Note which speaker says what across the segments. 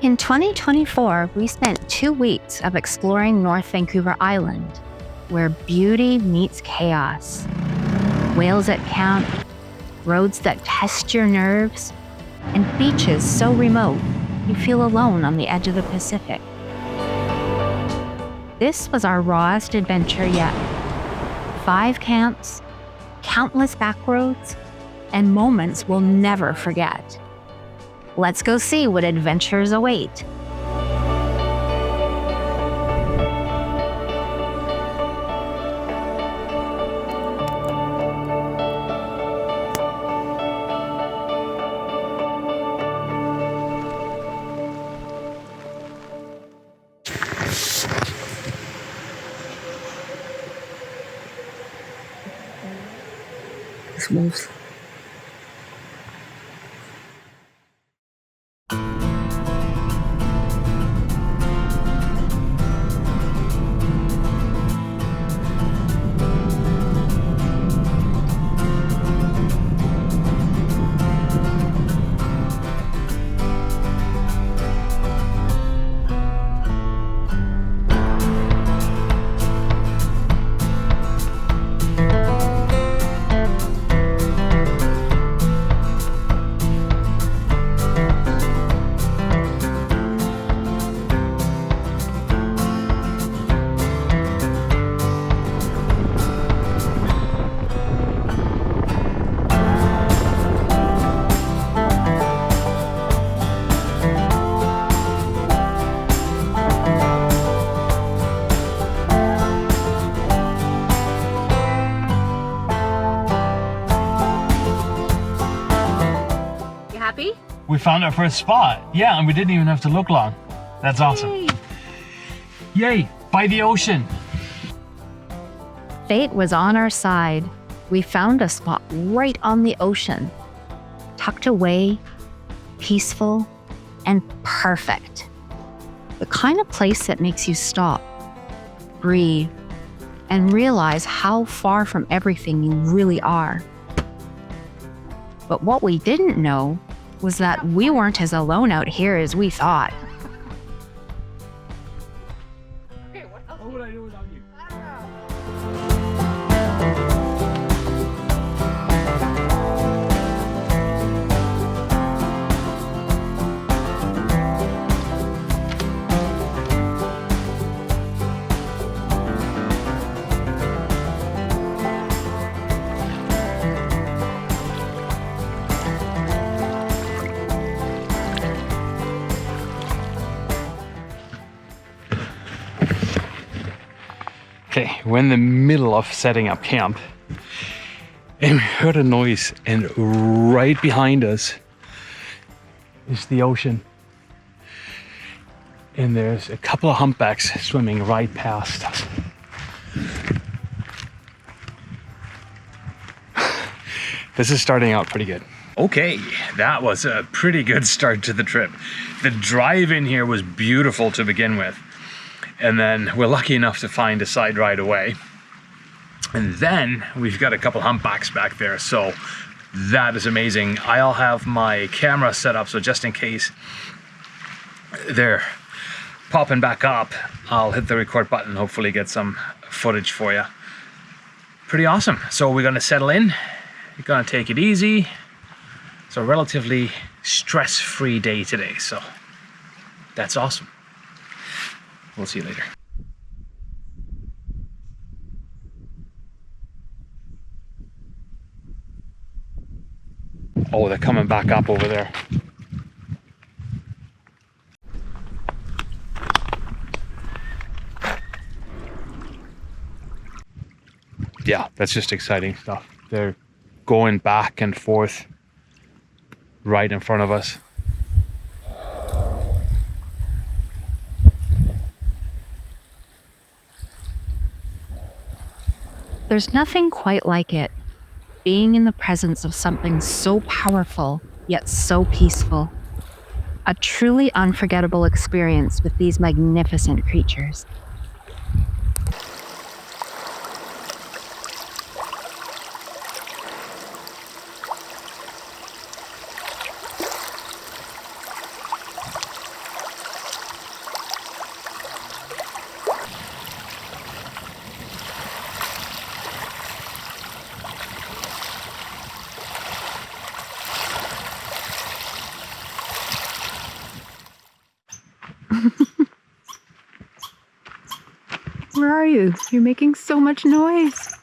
Speaker 1: In 2024, we spent 2 weeks of exploring North Vancouver Island, where beauty meets chaos. Whales at camp, roads that test your nerves, and beaches so remote you feel alone on the edge of the Pacific. This was our rawest adventure yet. 5 camps, countless backroads, and moments we'll never forget. Let's go see what adventures await. This wolf. Happy?
Speaker 2: We found our first spot. Yeah, and we didn't even have to look long. That's awesome.
Speaker 1: Yay!
Speaker 2: Yay, by the ocean.
Speaker 1: Fate was on our side. We found a spot right on the ocean, tucked away, peaceful, and perfect. The kind of place that makes you stop, breathe, and realize how far from everything you really are. But what we didn't know was that we weren't as alone out here as we thought.
Speaker 2: What would I do without you? Okay, we're in the middle of setting up camp and we heard a noise, and right behind us is the ocean. And there's a couple of humpbacks swimming right past us. This is starting out pretty good. Okay, that was a pretty good start to the trip. The drive in here was beautiful to begin with. And then we're lucky enough to find a side right away. And then we've got a couple humpbacks back there. So that is amazing. I'll have my camera set up so just in case they're popping back up, I'll hit the record button and hopefully get some footage for you. Pretty awesome. So we're gonna settle in. We're gonna take it easy. It's a relatively stress-free day today. So that's awesome. We'll see you later. Oh, they're coming back up over there. Yeah, that's just exciting stuff. They're going back and forth right in front of us.
Speaker 1: There's nothing quite like it, being in the presence of something so powerful, yet so peaceful. A truly unforgettable experience with these magnificent creatures. Where are you? You're making so much noise.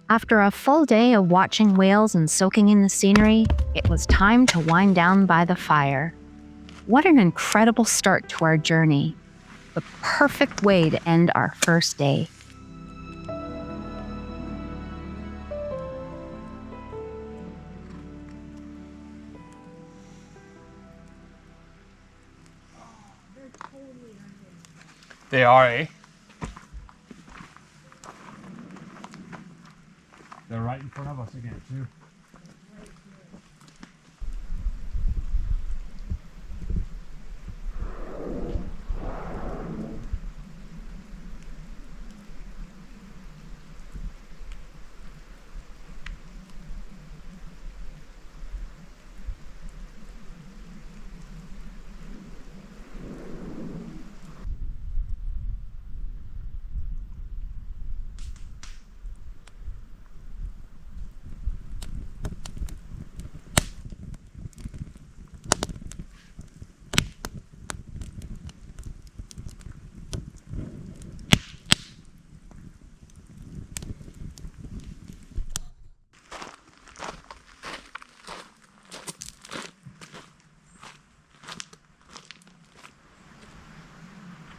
Speaker 1: After a full day of watching whales and soaking in the scenery, it was time to wind down by the fire. What an incredible start to our journey. The perfect way to end our first day.
Speaker 2: They are, eh? They're right in front of us again, too.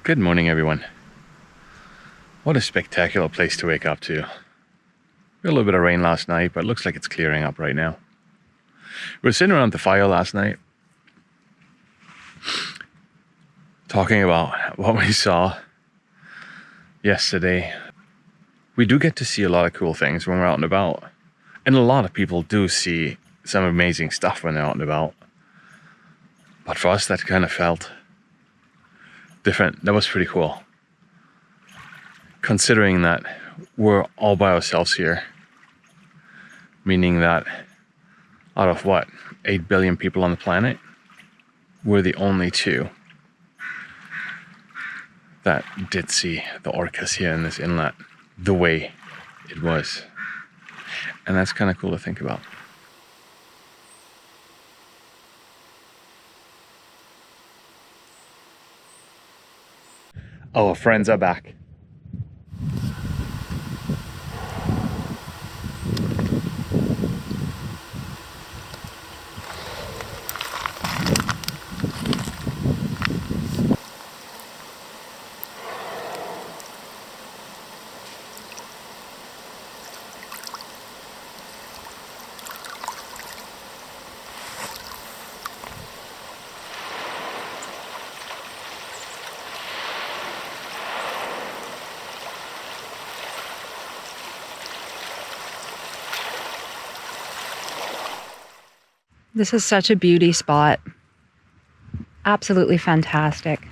Speaker 2: Good morning, everyone. What a spectacular place to wake up to. We had a little bit of rain last night, but it looks like it's clearing up right now. We were sitting around the fire last night, talking about what we saw yesterday. We do get to see a lot of cool things when we're out and about. And a lot of people do see some amazing stuff when they're out and about. But for us, that kind of felt different. That was pretty cool. Considering that we're all by ourselves here. Meaning that out of what, 8 billion people on the planet, we're the only two that did see the orcas here in this inlet the way it was. And that's kind of cool to think about. Our friends are back.
Speaker 1: This is such a beauty spot. Absolutely fantastic.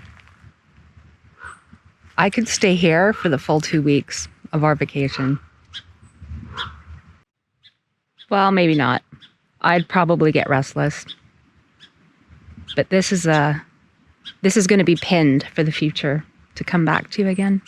Speaker 1: I could stay here for the full 2 weeks of our vacation. Well, maybe not. I'd probably get restless. But this is going to be pinned for the future to come back to again.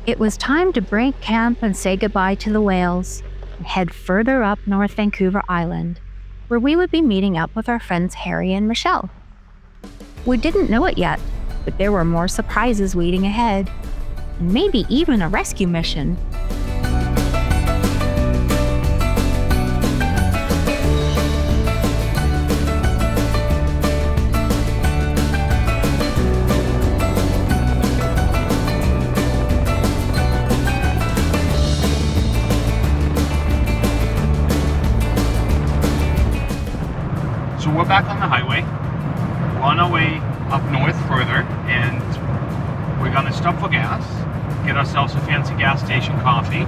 Speaker 1: It was time to break camp and say goodbye to the whales and head further up North Vancouver Island, where we would be meeting up with our friends Harry and Michelle. We didn't know it yet, but there were more surprises waiting ahead, and maybe even a rescue mission.
Speaker 2: So we're back on the highway. We're on our way up north further, and we're gonna stop for gas, get ourselves a fancy gas station coffee,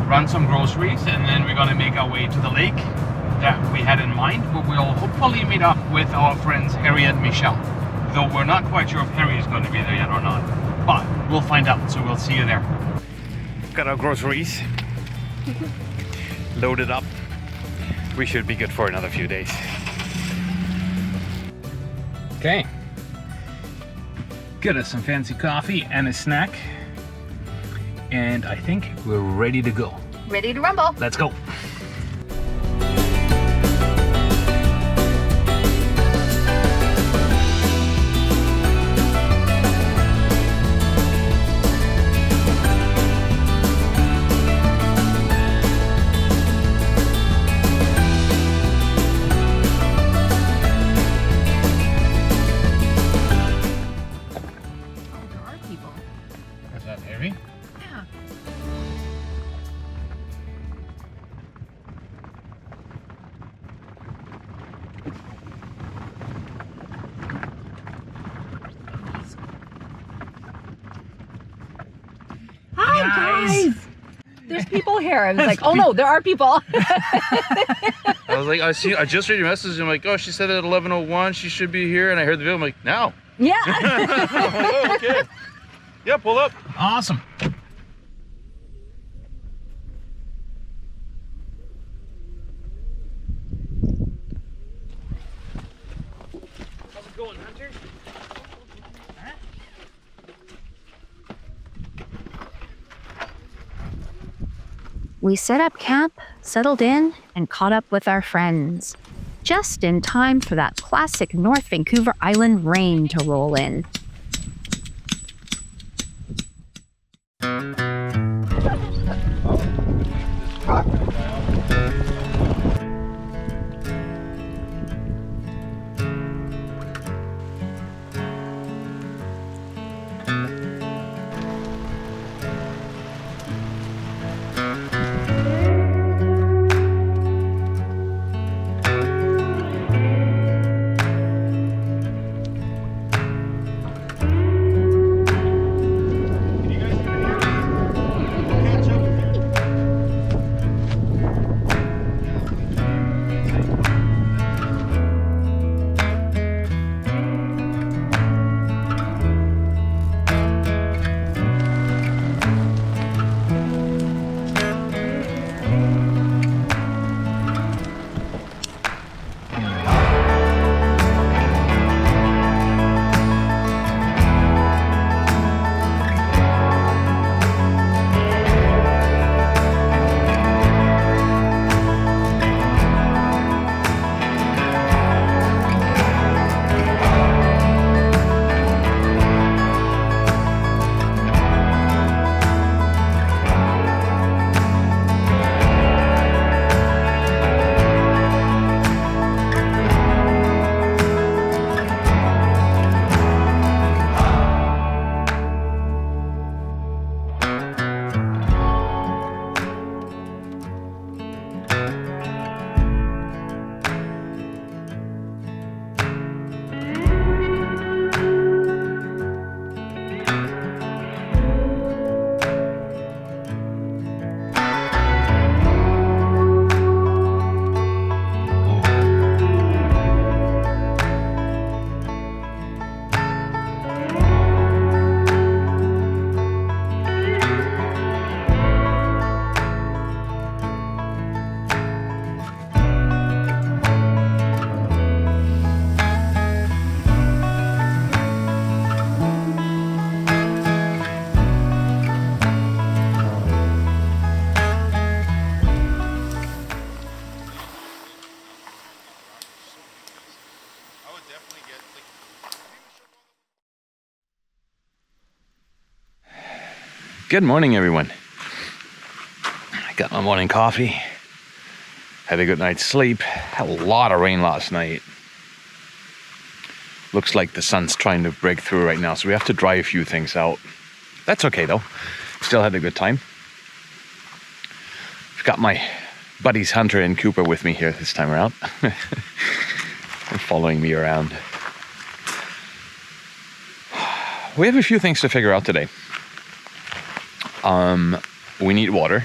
Speaker 2: run some groceries, and then we're gonna make our way to the lake that we had in mind, where we'll hopefully meet up with our friends Harry and Michelle. Though we're not quite sure if Harry is going to be there yet or not, but we'll find out, so we'll see you there. Got our groceries loaded up. We should be good for another few days. Okay, get us some fancy coffee and a snack, and I think we're ready to go.
Speaker 1: Ready to rumble.
Speaker 2: Let's go.
Speaker 1: Guys, there's people here. I was like, oh no, there are people.
Speaker 3: I was like, I just read your message. And I'm like, oh, she said at 11:01 she should be here, and I heard the video. I'm like, now.
Speaker 1: Yeah.
Speaker 3: I'm like, oh, okay. Yeah, pull up.
Speaker 2: Awesome.
Speaker 3: How's it going, Hunter?
Speaker 1: We set up camp, settled in, and caught up with our friends. Just in time for that classic North Vancouver Island rain to roll in.
Speaker 2: Good morning, everyone. I got my morning coffee. Had a good night's sleep. Had a lot of rain last night. Looks like the sun's trying to break through right now, so we have to dry a few things out. That's okay though. Still had a good time. I've got my buddies Hunter and Cooper with me here this time around. They're following me around. We have a few things to figure out today. We need water.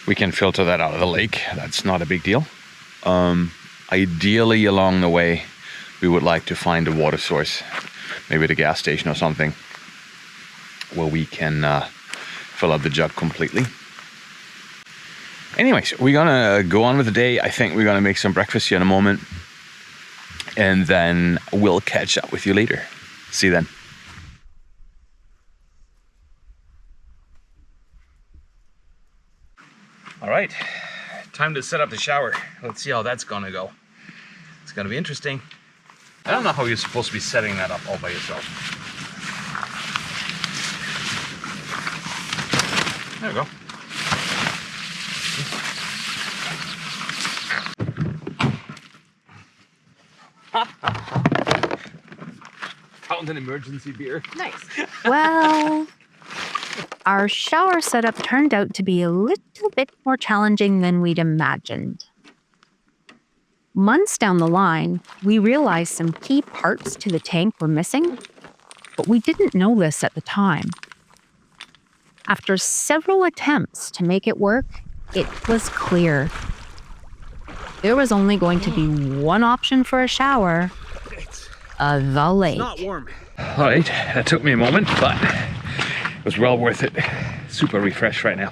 Speaker 2: We can filter that out of the lake. That's not a big deal. Ideally, along the way, we would like to find a water source, maybe at a gas station or something, where we can fill up the jug completely. Anyways, we're gonna go on with the day. I think we're gonna make some breakfast here in a moment, and then we'll catch up with you later. See you then. All right, time to set up the shower. Let's see how that's gonna go. It's gonna be interesting. I don't know how you're supposed to be setting that up all by yourself. There we go. Found an emergency beer.
Speaker 4: Nice.
Speaker 1: Well, our shower setup turned out to be a little bit more challenging than we'd imagined. Months down the line, we realized some key parts to the tank were missing, but we didn't know this at the time. After several attempts to make it work, it was clear. There was only going to be one option for a shower, the lake.
Speaker 2: It's not warm. All right, that took me a moment, but it was well worth it. Super refreshed right now.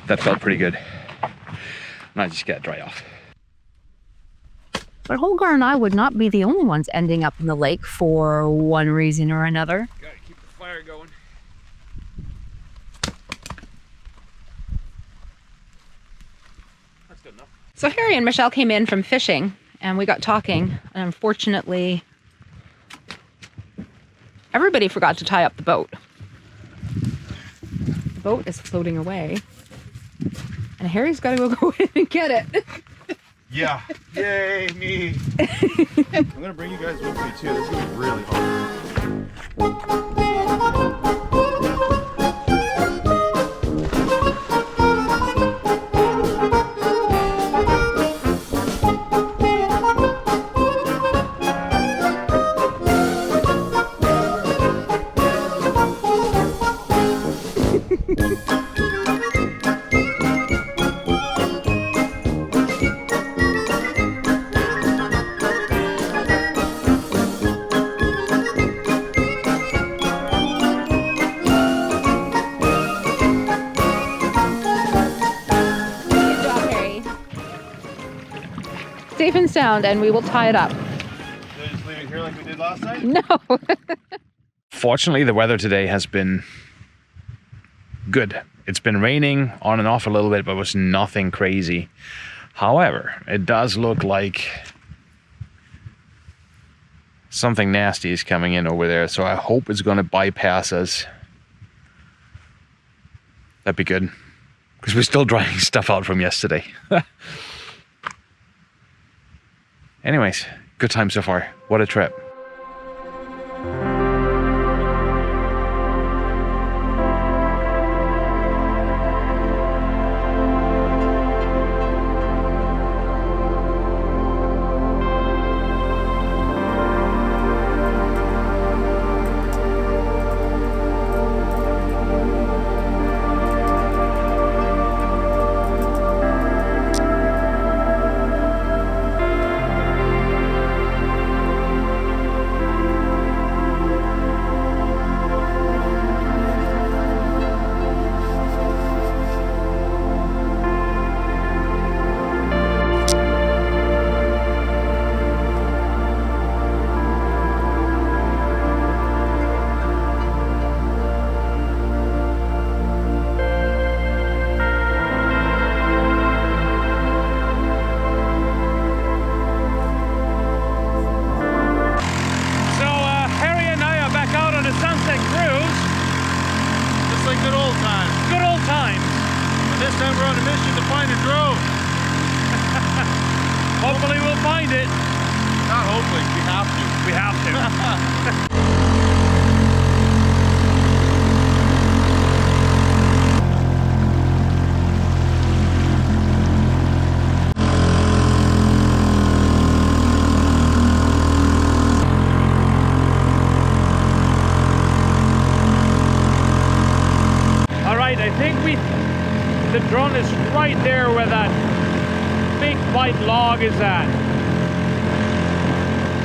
Speaker 2: That felt pretty good. And I just got to dry off.
Speaker 1: But Holger and I would not be the only ones ending up in the lake for one reason or another.
Speaker 2: Gotta keep the fire going. That's good enough.
Speaker 4: So Harry and Michelle came in from fishing and we got talking, and unfortunately everybody forgot to tie up the boat. The boat is floating away and Harry's got to go in and get it.
Speaker 3: Yeah. Yay, me. I'm gonna bring you guys with me too. This is gonna be really hard.
Speaker 4: Safe and sound, and we will tie it up.
Speaker 3: Should I just leave it here like we did last night?
Speaker 4: No.
Speaker 2: Fortunately, the weather today has been good. It's been raining on and off a little bit, but it was nothing crazy. However, it does look like something nasty is coming in over there, so I hope it's going to bypass us. That'd be good, because we're still drying stuff out from yesterday. Anyways, good time so far. What a trip.
Speaker 3: This time we're on a mission to find a drone.
Speaker 2: Hopefully we'll find it.
Speaker 3: Not hopefully, we have to.
Speaker 2: We have to. All right, I think the drone is right there where that big white log is at.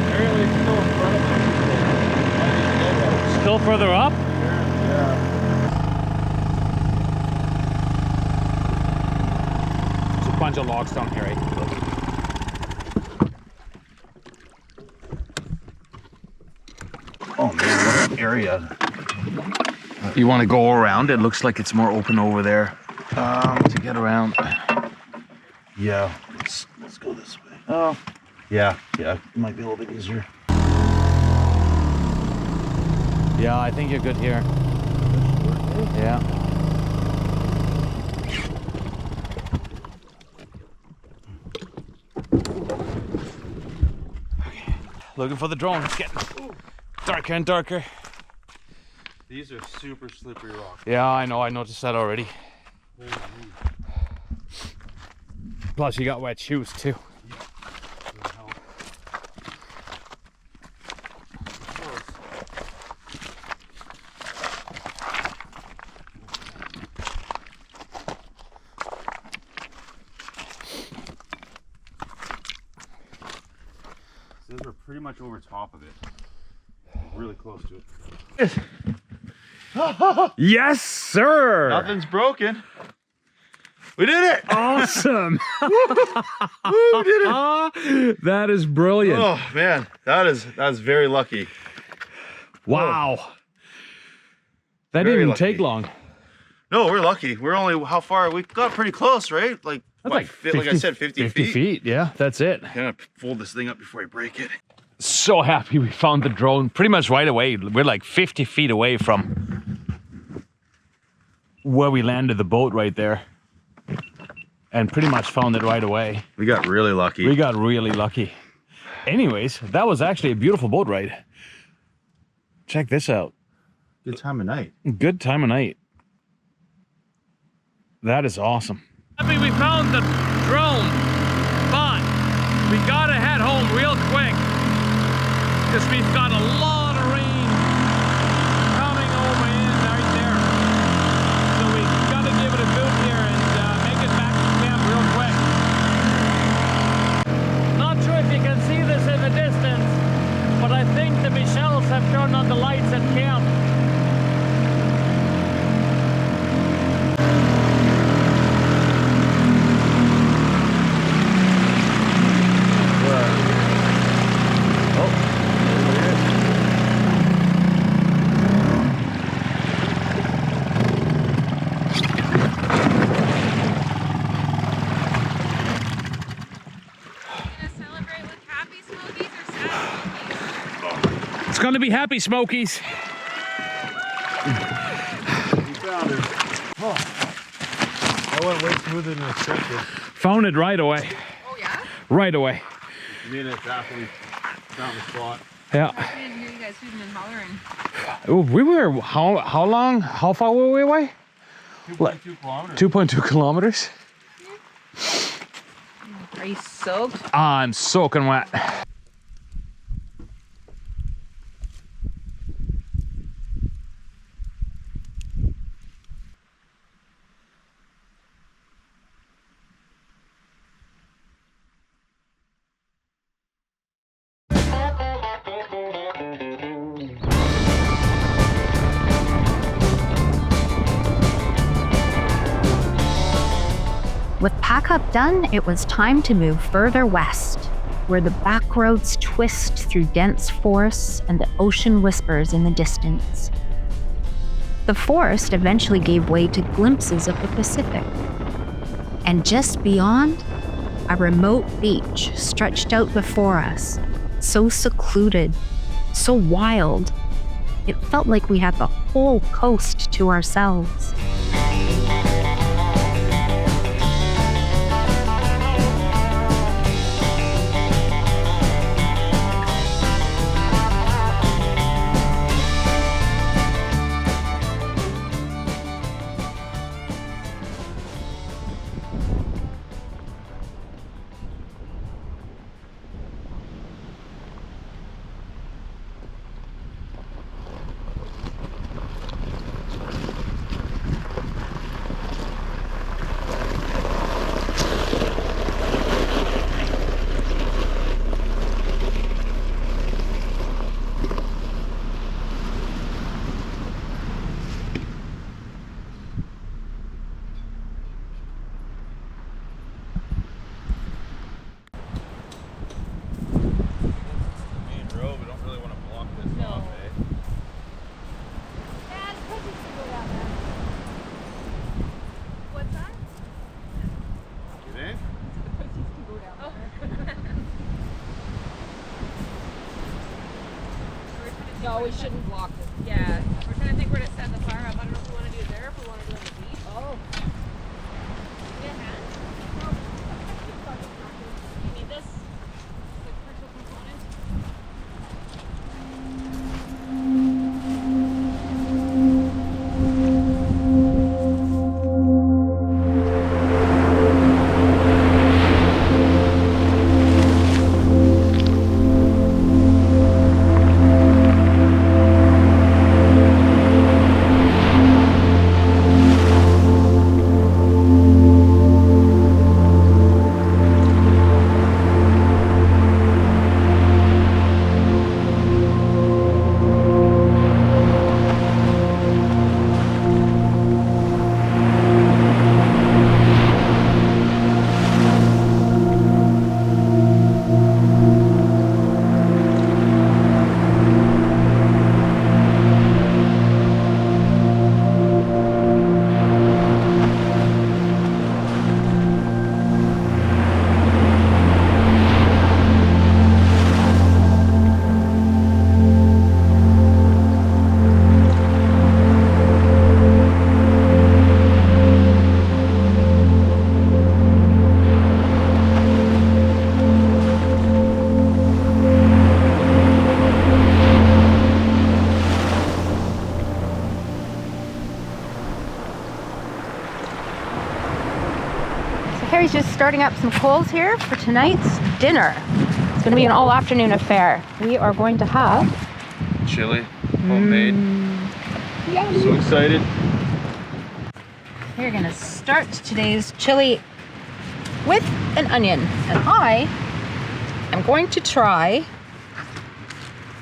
Speaker 3: Apparently it's still in front of us.
Speaker 2: Still further up?
Speaker 3: Yeah.
Speaker 2: There's a bunch of logs down here, right?
Speaker 3: Oh man, what an area. You want to go around? It looks like it's more open over there. To get around. Yeah, let's go this way. Oh, yeah, it might be a little bit easier.
Speaker 2: Yeah, I think you're good here. Yeah. Okay. Looking for the drone. It's getting darker and darker.
Speaker 3: These are super slippery rocks.
Speaker 2: Yeah, I know. I noticed that already. Plus, you got wet shoes too.
Speaker 3: Says we're pretty much over top of it. We're really close to it.
Speaker 2: Yes, sir.
Speaker 3: Nothing's broken. We did it!
Speaker 2: Awesome.
Speaker 3: Woo, did it!
Speaker 2: That is brilliant.
Speaker 3: Oh man, that is very lucky.
Speaker 2: Wow. That
Speaker 3: Very
Speaker 2: didn't even
Speaker 3: lucky.
Speaker 2: take long.
Speaker 3: No, we're lucky. We're only how far? We got pretty close, right? Like
Speaker 2: That's
Speaker 3: what, like I said, 50 feet.
Speaker 2: feet. Yeah, that's it.
Speaker 3: I'm gonna fold this thing up before I break it.
Speaker 2: So happy we found the drone pretty much right away. We're like 50 feet away from where we landed the boat right there. And pretty much found it right away.
Speaker 3: We got really lucky.
Speaker 2: We got really lucky. Anyways, that was actually a beautiful boat ride. Check this out.
Speaker 3: Good time of night.
Speaker 2: Good time of night. That is awesome. Happy we found the drone, but we gotta head home real quick because we've got a lot of rain coming over in right there. So we gotta give it a boot here and make it back to camp real quick. Not sure if you can see this in the distance, but I think the Michelles have turned on the lights at camp. It's gonna be happy Smokies.
Speaker 3: We found it. Oh. That went way smoother than expected.
Speaker 2: Found it right away.
Speaker 4: Oh yeah?
Speaker 2: Right away.
Speaker 3: Minutes after we found the spot.
Speaker 2: Yeah.
Speaker 4: I didn't hear you guys hooting and hollering.
Speaker 2: Oh, we were how long? How far were we away?
Speaker 3: 2.2 kilometers.
Speaker 2: 2.2 kilometers.
Speaker 4: Are you soaked?
Speaker 2: I'm soaking wet.
Speaker 1: With pack up done, it was time to move further west, where the back roads twist through dense forests and the ocean whispers in the distance. The forest eventually gave way to glimpses of the Pacific. And just beyond, a remote beach stretched out before us, so secluded, so wild, it felt like we had the whole coast to ourselves.
Speaker 4: Oh, we shouldn't block it. Yeah. We're trying to think where to set the fire up. I don't know if we want to do it there or if we want to do it on the beach. Oh. Give me a hand. You need this? It's a crucial component.
Speaker 1: Harry's just starting up some coals here for tonight's dinner. It's going to be an all afternoon affair. We are going to have
Speaker 3: Chili, homemade. So excited.
Speaker 1: We're going to start today's chili with an onion. And I am going to try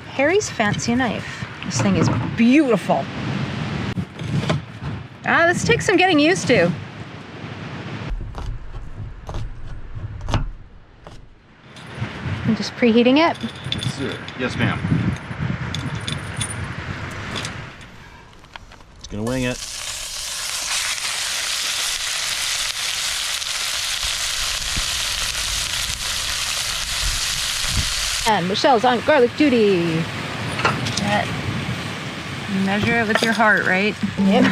Speaker 1: Harry's fancy knife. This thing is beautiful. This takes some getting used to. I'm just preheating it.
Speaker 3: Yes, ma'am. It's gonna wing it.
Speaker 1: And Michelle's on garlic duty. Measure it with your heart, right? Yep.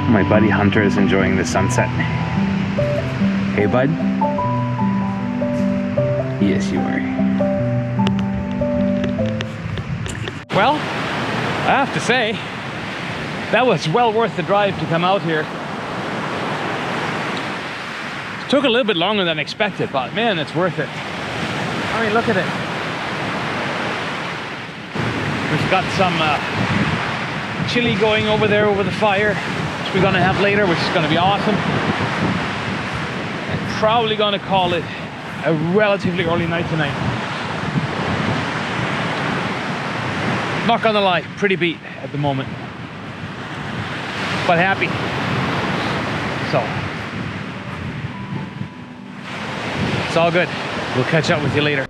Speaker 2: My buddy Hunter is enjoying the sunset. Hey, bud? Yes, you are. Well, I have to say, that was well worth the drive to come out here. It took a little bit longer than expected, but man, it's worth it. I mean, look at it. We've got some chili going over there over the fire, which we're gonna have later, which is gonna be awesome. I'm probably gonna call it a relatively early night tonight. Not gonna lie, pretty beat at the moment, but happy. So it's all good. We'll catch up with you later.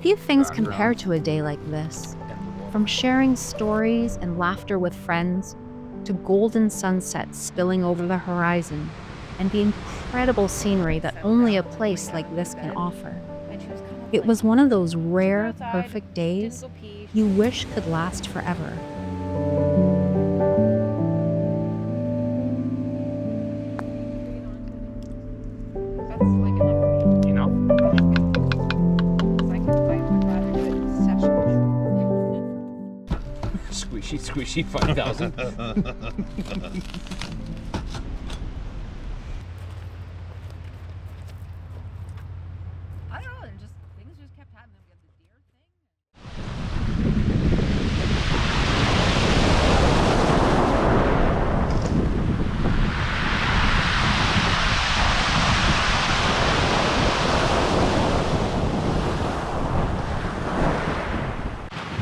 Speaker 1: Few things compare to a day like this. From sharing stories and laughter with friends to golden sunsets spilling over the horizon and the incredible scenery that only a place like this can offer. It was one of those rare, perfect days you wish could last forever.
Speaker 3: Squishy, squishy 5,000.
Speaker 4: I don't know, and just things just kept happening. We got the deer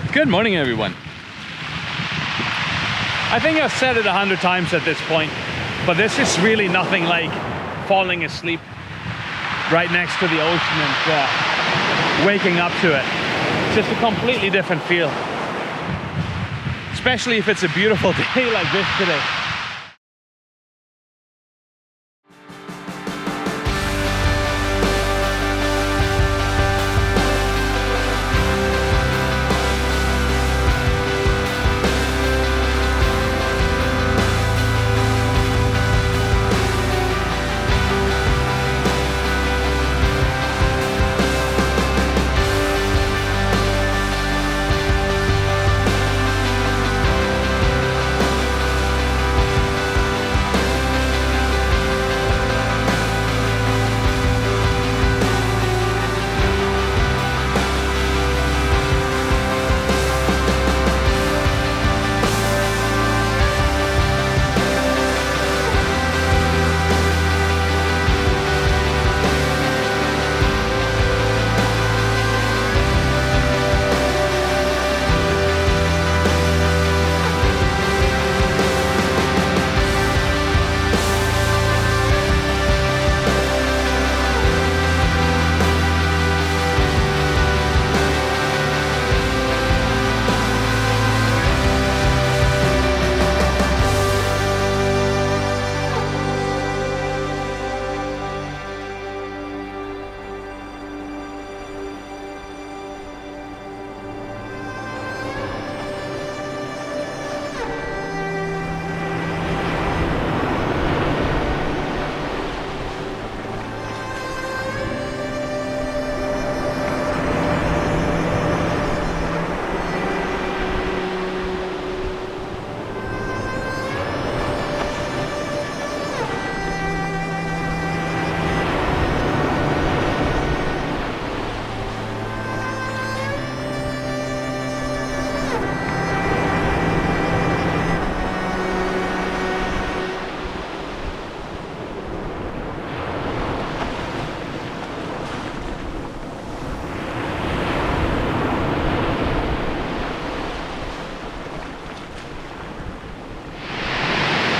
Speaker 4: thing.
Speaker 2: Good morning, everyone. I think I've said it 100 times at this point, but this is really nothing like falling asleep right next to the ocean and waking up to it. It's just a completely different feel, especially if it's a beautiful day like this today.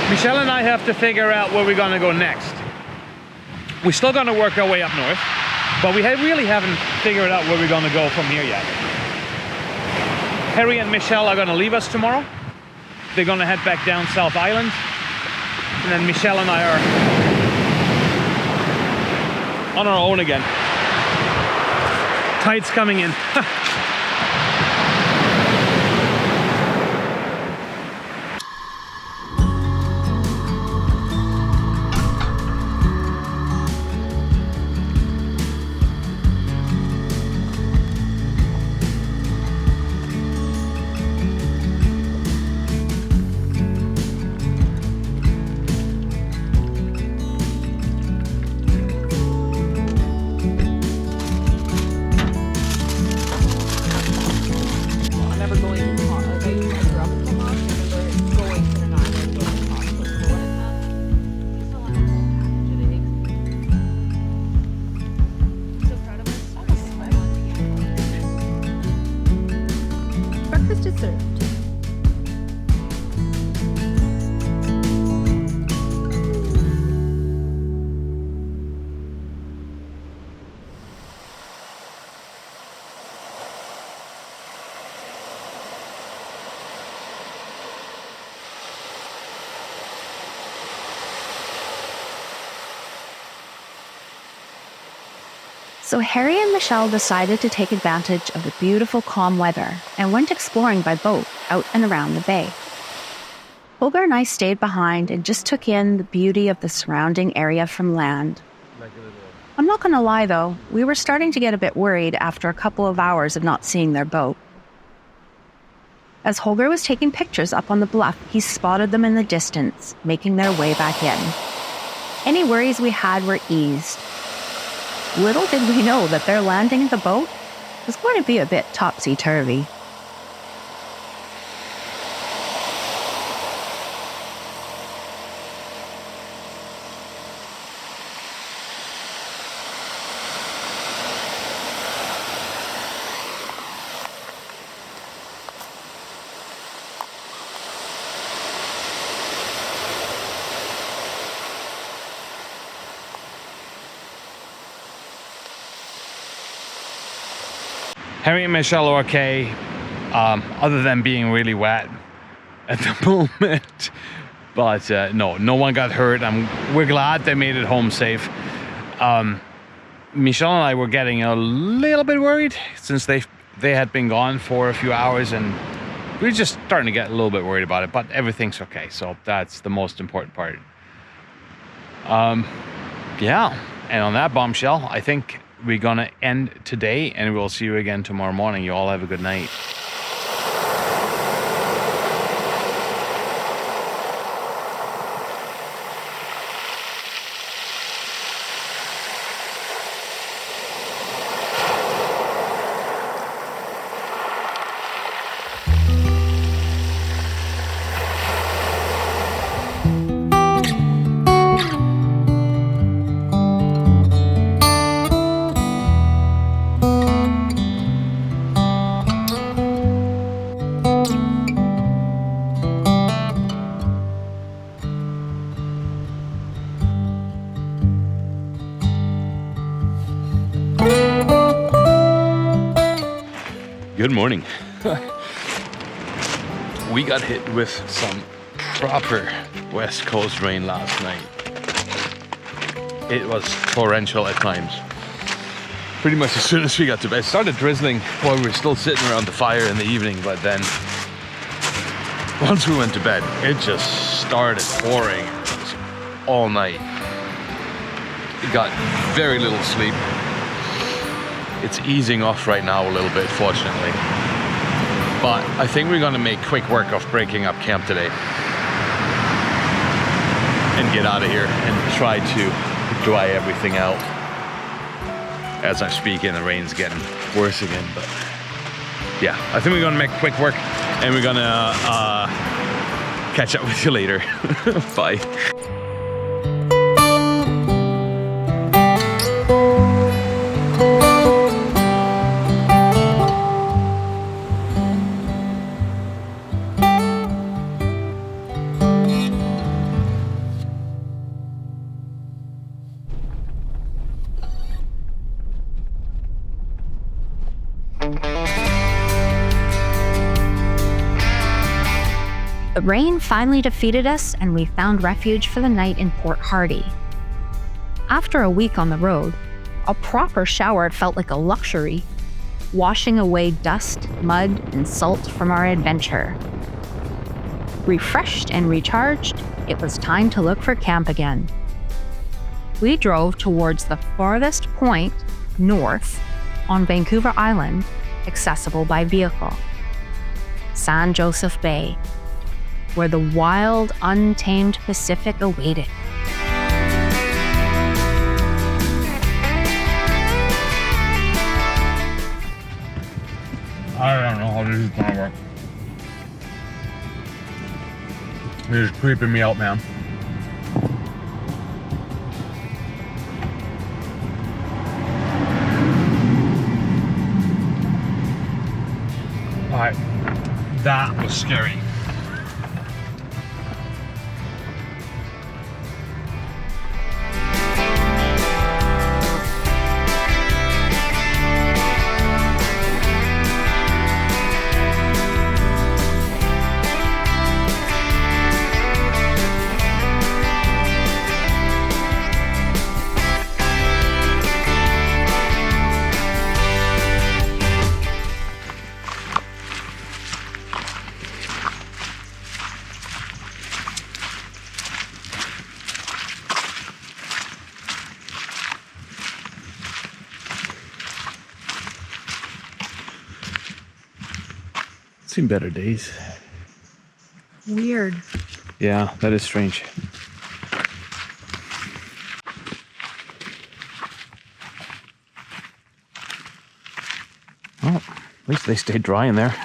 Speaker 2: Michelle and I have to figure out where we're gonna go next. We're still gonna work our way up north, but we really haven't figured out where we're gonna go from here yet. Harry and Michelle are gonna leave us tomorrow. They're gonna head back down South Island. And then Michelle and I are on our own again. Tide's coming in.
Speaker 1: So Harry and Michelle decided to take advantage of the beautiful calm weather and went exploring by boat out and around the bay. Holger and I stayed behind and just took in the beauty of the surrounding area from land. I'm not going to lie though, we were starting to get a bit worried after a couple of hours of not seeing their boat. As Holger was taking pictures up on the bluff, he spotted them in the distance, making their way back in. Any worries we had were eased. Little did we know that their landing the boat was going to be a bit topsy-turvy.
Speaker 2: Harry and Michelle are okay, other than being really wet at the moment. But no one got hurt. We're glad they made it home safe. Michelle and I were getting a little bit worried since they had been gone for a few hours, and we were just starting to get a little bit worried about it. But everything's okay, so that's the most important part. Yeah, and on that bombshell, I think we're gonna end today, and we'll see you again tomorrow morning. You all have a good night. Good morning. We got hit with some proper West Coast rain last night. It was torrential at times. Pretty much as soon as we got to bed. It started drizzling while we were still sitting around the fire in the evening, but then once we went to bed, it just started pouring all night. We got very little sleep. It's easing off right now a little bit, fortunately. But I think we're gonna make quick work of breaking up camp today and get out of here and try to dry everything out. As I'm speaking, the rain's getting worse again, but yeah, I think we're gonna make quick work, and we're gonna catch up with you later. Bye.
Speaker 1: The rain finally defeated us, and we found refuge for the night in Port Hardy. After a week on the road, a proper shower felt like a luxury, washing away dust, mud, and salt from our adventure. Refreshed and recharged, it was time to look for camp again. We drove towards the farthest point north on Vancouver Island, accessible by vehicle, San Joseph Bay, where the wild, untamed Pacific awaited.
Speaker 2: I don't know how this is gonna work. This is creeping me out, man. Alright, that was scary.
Speaker 3: Seen better days.
Speaker 1: Weird.
Speaker 3: Yeah, that is strange. Well, at least they stayed dry in there.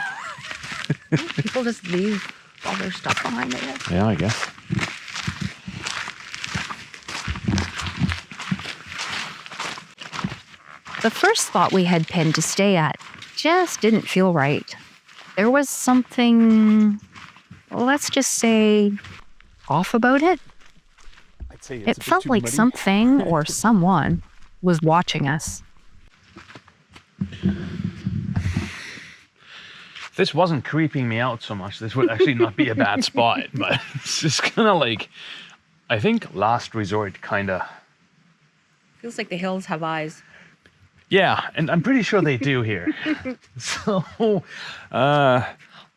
Speaker 1: People just leave all their stuff behind, I guess.
Speaker 3: Yeah, I guess.
Speaker 1: The first spot we had pinned to stay at just didn't feel right. There was something, let's just say, off about it.
Speaker 3: I'd say
Speaker 1: It felt like something or someone was watching us.
Speaker 3: If this wasn't creeping me out so much, this would actually not be a bad spot. But it's just kind of like, I think last resort kind of.
Speaker 1: Feels like the hills have eyes.
Speaker 3: Yeah, and I'm pretty sure they do here. So,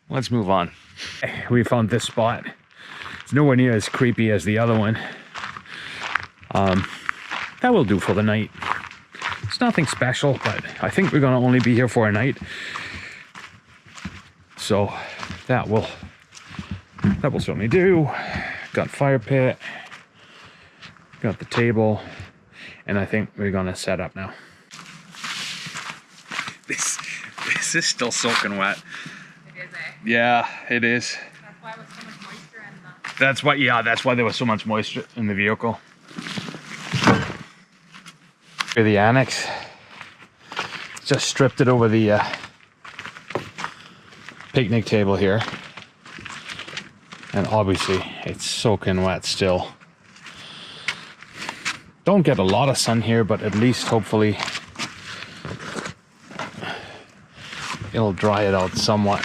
Speaker 3: let's move on. We found this spot. It's nowhere near as creepy as the other one. That will do for the night. It's nothing special, but I think we're gonna only be here for a night. So that will certainly do. Got fire pit, got the table, and I think we're gonna set up now. This is still soaking wet.
Speaker 4: It is, eh?
Speaker 3: Yeah, it is.
Speaker 4: That's why with so much moisture in the...
Speaker 3: That's why there was so much moisture in the vehicle. For the annex, just stripped it over the picnic table here. And obviously it's soaking wet still. Don't get a lot of sun here, but at least hopefully it'll dry it out somewhat.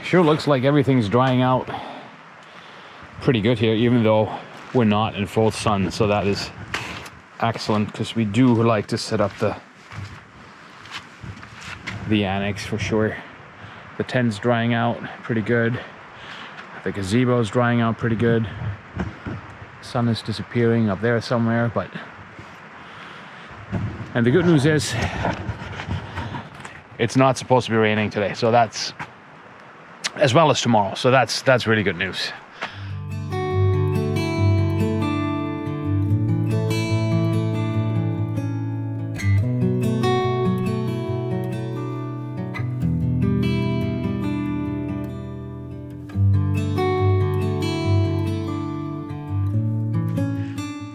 Speaker 3: Sure looks like everything's drying out pretty good here, even though we're not in full sun, so that is excellent, because we do like to set up the annex for sure. The tent's drying out pretty good. The gazebo's drying out pretty good. Sun is disappearing up there somewhere, and the good news is it's not supposed to be raining today, so that's, as well as tomorrow, so that's really good news.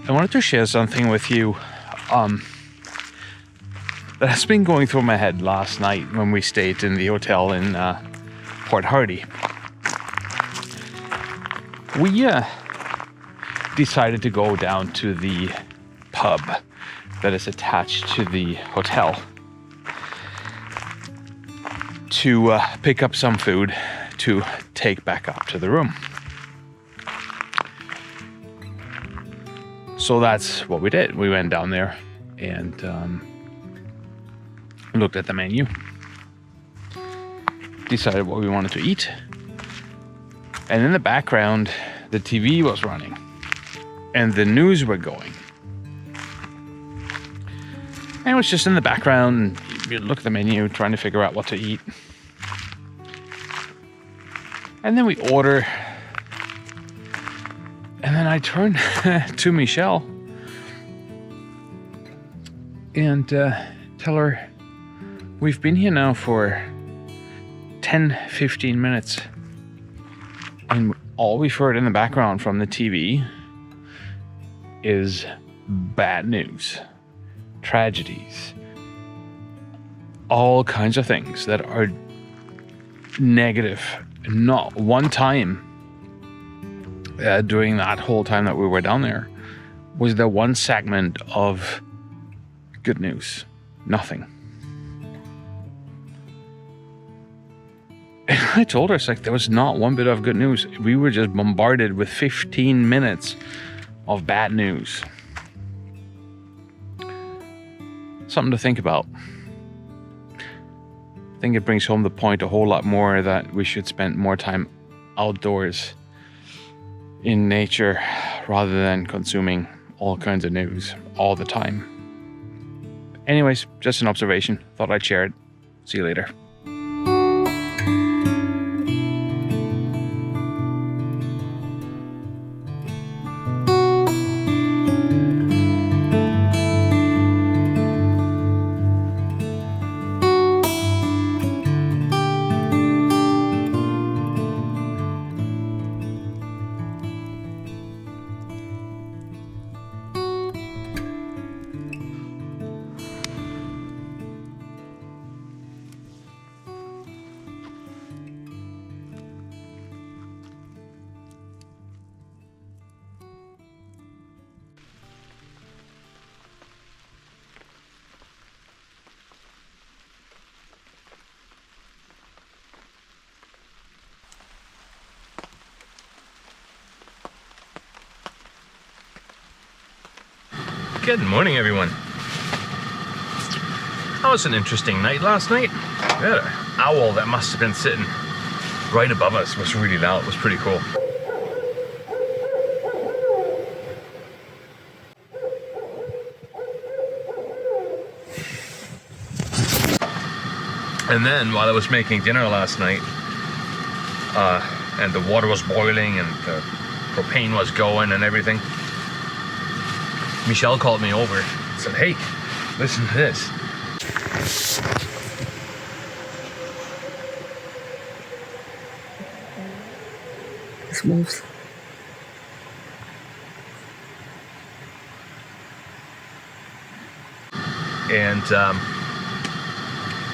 Speaker 3: I wanted to share something with you that has been going through my head last night when we stayed in the hotel in Port Hardy. We decided to go down to the pub that is attached to the hotel to pick up some food to take back up to the room. So that's what we did. We went down there and looked at the menu, decided what we wanted to eat, and in the background the TV was running and the news were going, and it was just in the background, and you look at the menu trying to figure out what to eat, and then we order. And then I turn to Michelle and tell her, we've been here now for 10-15 minutes, and all we've heard in the background from the TV is bad news, tragedies, all kinds of things that are negative. Not one time during that whole time that we were down there was there one segment of good news. Nothing. And I told her, it's like, there was not one bit of good news. We were just bombarded with 15 minutes of bad news. Something to think about. I think it brings home the point a whole lot more that we should spend more time outdoors in nature rather than consuming
Speaker 2: all kinds of news all the time. Anyways, just an observation. Thought I'd share it. See you later. Good morning, everyone. That was an interesting night last night. We had an owl that must have been sitting right above us. It was really loud. It was pretty cool. And then while I was making dinner last night, and the water was boiling and the propane was going and everything, Michelle called me over and said, hey, listen to this.
Speaker 1: It's wolves.
Speaker 2: And that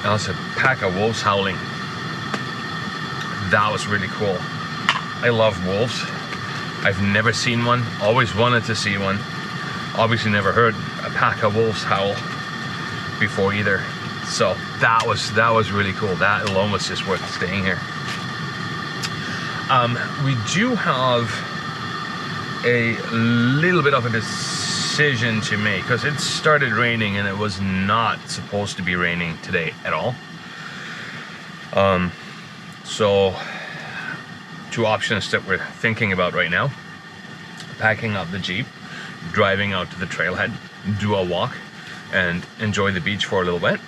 Speaker 2: was a pack of wolves howling. That was really cool. I love wolves. I've never seen one, always wanted to see one. Obviously never heard a pack of wolves howl before either. So that was really cool. That alone was just worth staying here. We do have a little bit of a decision to make because it started raining and it was not supposed to be raining today at all. So two options that we're thinking about right now: packing up the Jeep, driving out to the trailhead, do a walk, and enjoy the beach for a little bit,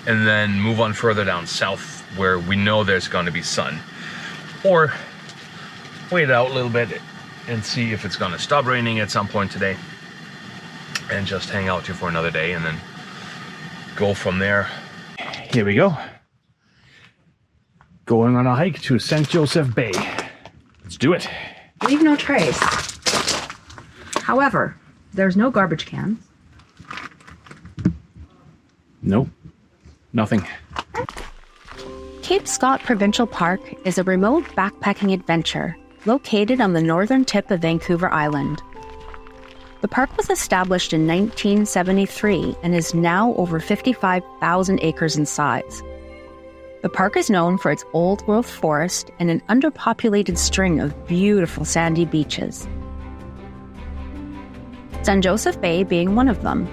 Speaker 2: and then move on further down south where we know there's going to be sun, or wait out a little bit and see if it's going to stop raining at some point today and just hang out here for another day and then go from there. Here we go. Going on a hike to St. Joseph Bay. Let's do it.
Speaker 1: Leave no trace. However, there's no garbage cans.
Speaker 2: Nope. Nothing.
Speaker 5: Cape Scott Provincial Park is a remote backpacking adventure located on the northern tip of Vancouver Island. The park was established in 1973 and is now over 55,000 acres in size. The park is known for its old-growth forest and an underpopulated string of beautiful sandy beaches, St. Joseph Bay being one of them.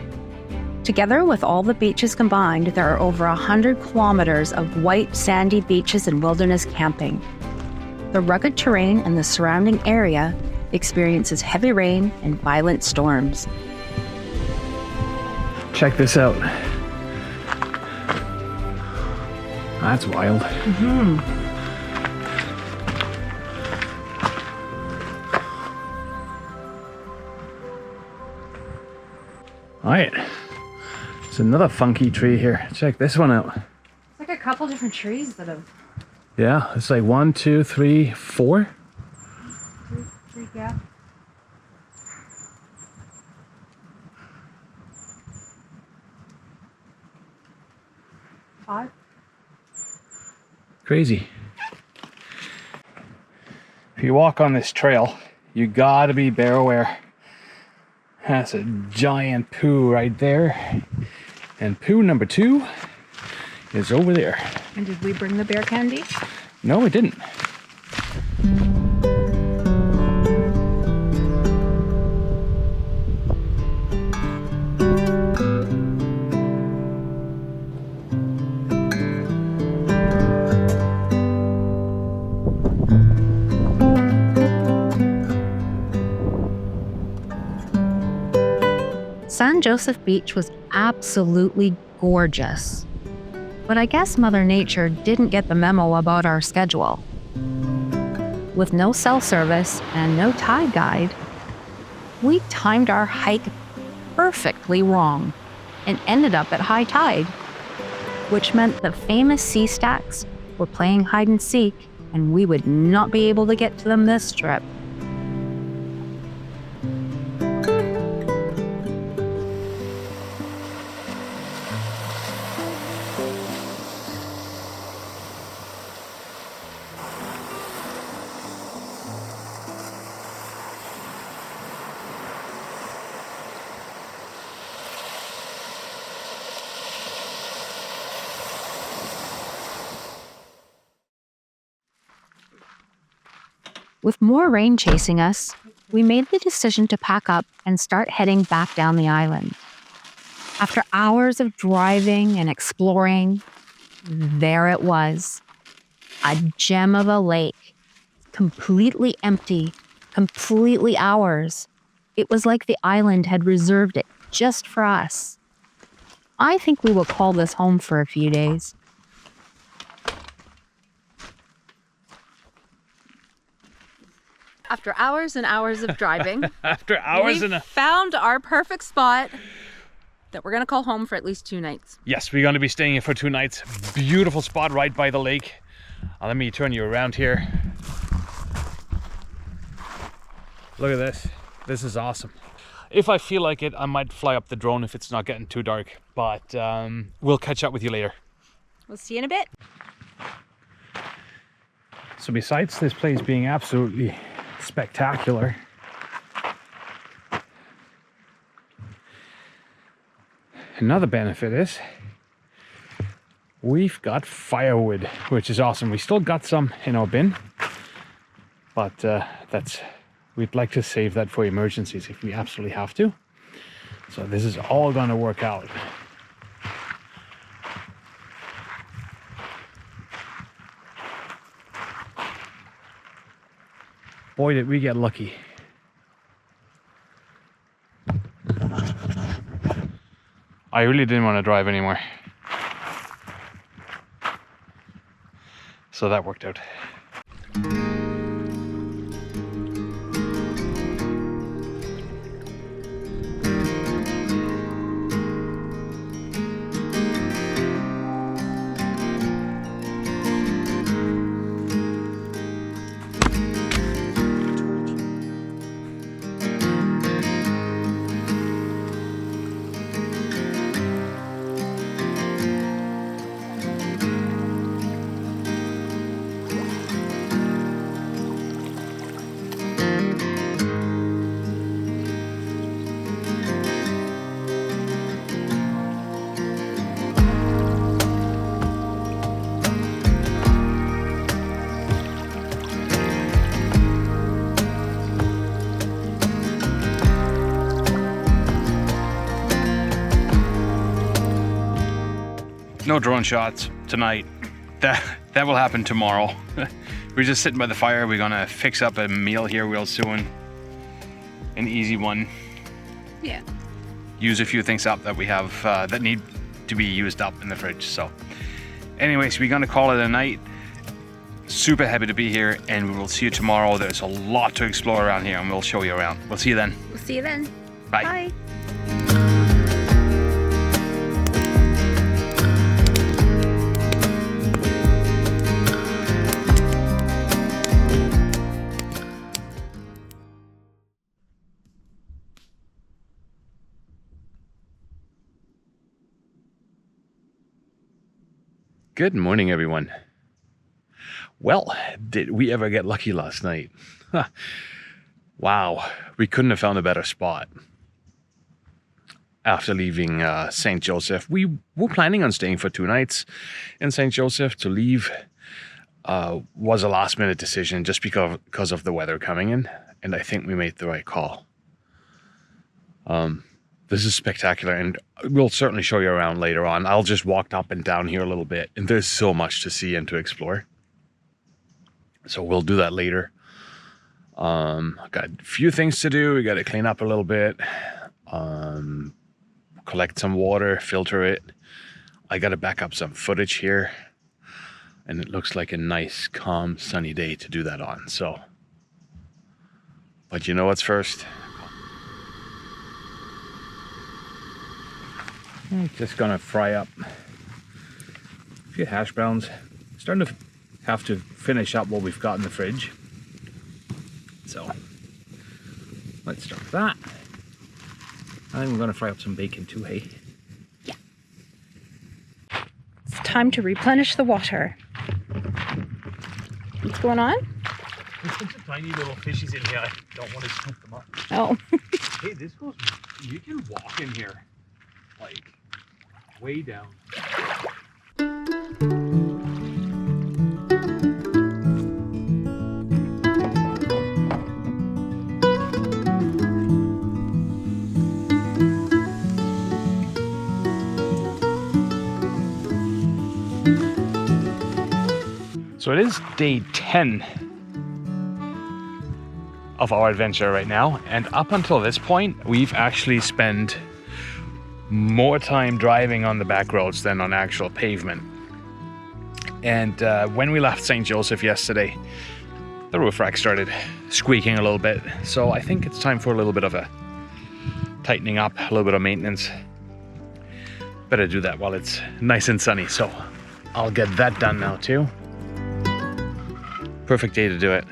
Speaker 5: Together with all the beaches combined, there are over 100 kilometers of white sandy beaches and wilderness camping. The rugged terrain and the surrounding area experiences heavy rain and violent storms.
Speaker 2: Check this out. That's wild.
Speaker 1: Mm-hmm.
Speaker 2: All right. There's another funky tree here. Check this one out.
Speaker 1: It's like a couple different trees that have...
Speaker 2: Yeah, it's like 1, 2, 3, 4.
Speaker 1: Three, yeah. Five.
Speaker 2: Crazy. If you walk on this trail, you gotta be bear aware. That's a giant poo right there. And poo number 2 is over there.
Speaker 1: And did we bring the bear candy?
Speaker 2: No, we didn't.
Speaker 1: St. Joseph Beach was absolutely gorgeous. But I guess Mother Nature didn't get the memo about our schedule. With no cell service and no tide guide, we timed our hike perfectly wrong and ended up at high tide, which meant the famous sea stacks were playing hide and seek, and we would not be able to get to them this trip. With more rain chasing us, we made the decision to pack up and start heading back down the island. After hours of driving and exploring, there it was. A gem of a lake, completely empty, completely ours. It was like the island had reserved it just for us. I think we will call this home for a few days.
Speaker 5: After hours and hours of driving,
Speaker 2: After hours
Speaker 5: we found our perfect spot that we're going to call home for at least 2 nights.
Speaker 2: Yes, we're going to be staying here for 2 nights. Beautiful spot right by the lake. Let me turn you around here. Look at this. This is awesome. If I feel like it, I might fly up the drone if it's not getting too dark. But we'll catch up with you later.
Speaker 5: We'll see you in a bit.
Speaker 2: So besides this place being absolutely spectacular, another benefit is we've got firewood, which is awesome. We still got some in our bin, but we'd like to save that for emergencies if we absolutely have to. So this is all going to work out. Boy, did we get lucky. I really didn't want to drive anymore. So that worked out. No drone shots tonight. That will happen tomorrow. We're just sitting by the fire. We're gonna fix up a meal here real soon. An easy one.
Speaker 5: Yeah.
Speaker 2: Use a few things up that we have that need to be used up in the fridge. So anyways, we're gonna call it a night. Super happy to be here, and we will see you tomorrow. There's a lot to explore around here, and we'll show you around. We'll see you then.
Speaker 5: We'll see you then.
Speaker 2: Bye.
Speaker 5: Bye.
Speaker 2: Good morning, everyone. Well, did we ever get lucky last night? Wow, we couldn't have found a better spot. After leaving St. Joseph, we were planning on staying for 2 nights in St. Joseph. To leave was a last-minute decision just because of the weather coming in, and I think we made the right call. This is spectacular, and we'll certainly show you around later on. I'll just walk up and down here a little bit, and there's so much to see and to explore. So we'll do that later. Got a few things to do. We got to clean up a little bit.
Speaker 3: collect some water, filter it. I got to back up some footage here. And it looks like a nice, calm, sunny day to do that on. So, but you know what's first? I'm just gonna fry up a few hash browns. Starting to have to finish up what we've got in the fridge. So, let's start with that. I think we're gonna fry up some bacon too, hey?
Speaker 5: Yeah. It's time to replenish the water. What's going on?
Speaker 2: There's such a tiny little fishies in here. I don't want to scoop them up.
Speaker 5: Oh.
Speaker 2: Hey, this goes. You can walk in here, like way down. So it is day 10 of our adventure right now, and up until this point we've actually spent more time driving on the back roads than on actual pavement. And when we left St. Joseph yesterday, the roof rack started squeaking a little bit, so I think it's time for a little bit of a tightening up, a little bit of maintenance. Better do that while it's nice and sunny, so I'll get that done now too. Perfect day to do it.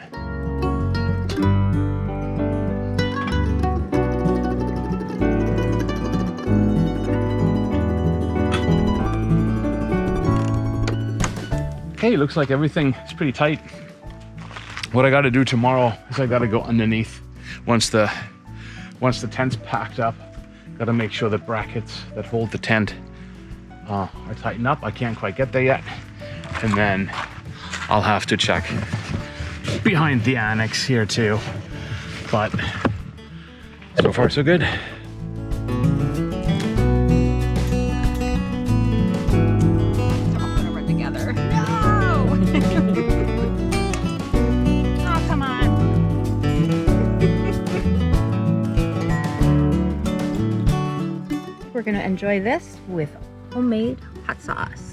Speaker 2: Okay, looks like everything is pretty tight. What I got to do tomorrow is I got to go underneath once the tent's packed up. Got to make sure the brackets that hold the tent are tightened up. I can't quite get there yet, and then I'll have to check behind the annex here too. But so far so good.
Speaker 1: We're gonna enjoy this with homemade hot sauce.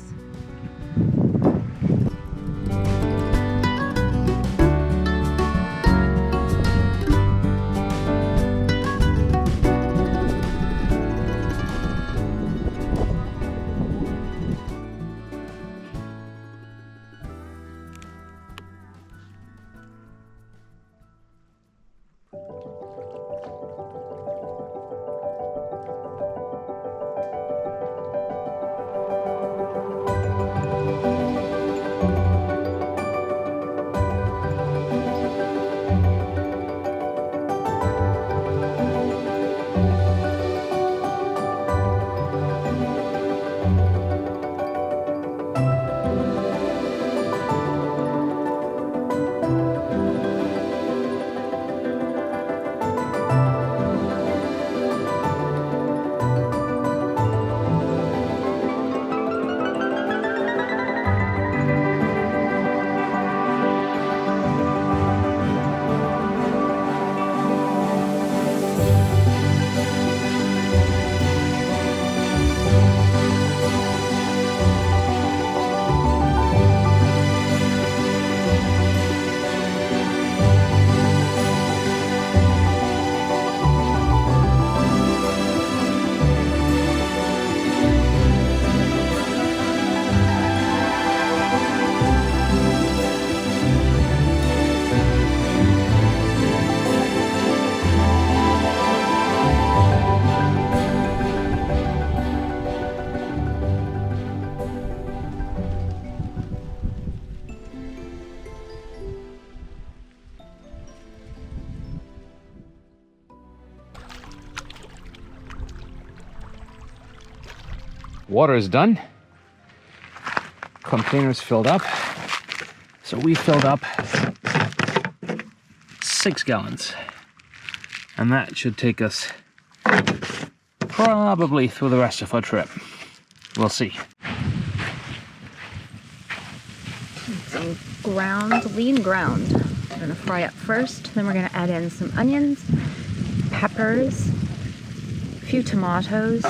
Speaker 2: Water is done. Containers filled up. So we filled up 6 gallons. And that should take us probably through the rest of our trip. We'll see.
Speaker 1: Some ground, lean ground. We're gonna fry up first, then we're gonna add in some onions, peppers, a few tomatoes,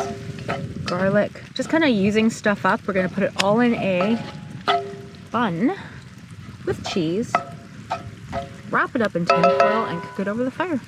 Speaker 5: garlic. Just kind of using stuff up. We're gonna put it all in a bun with cheese, wrap it up in tin foil, and cook it over the fire.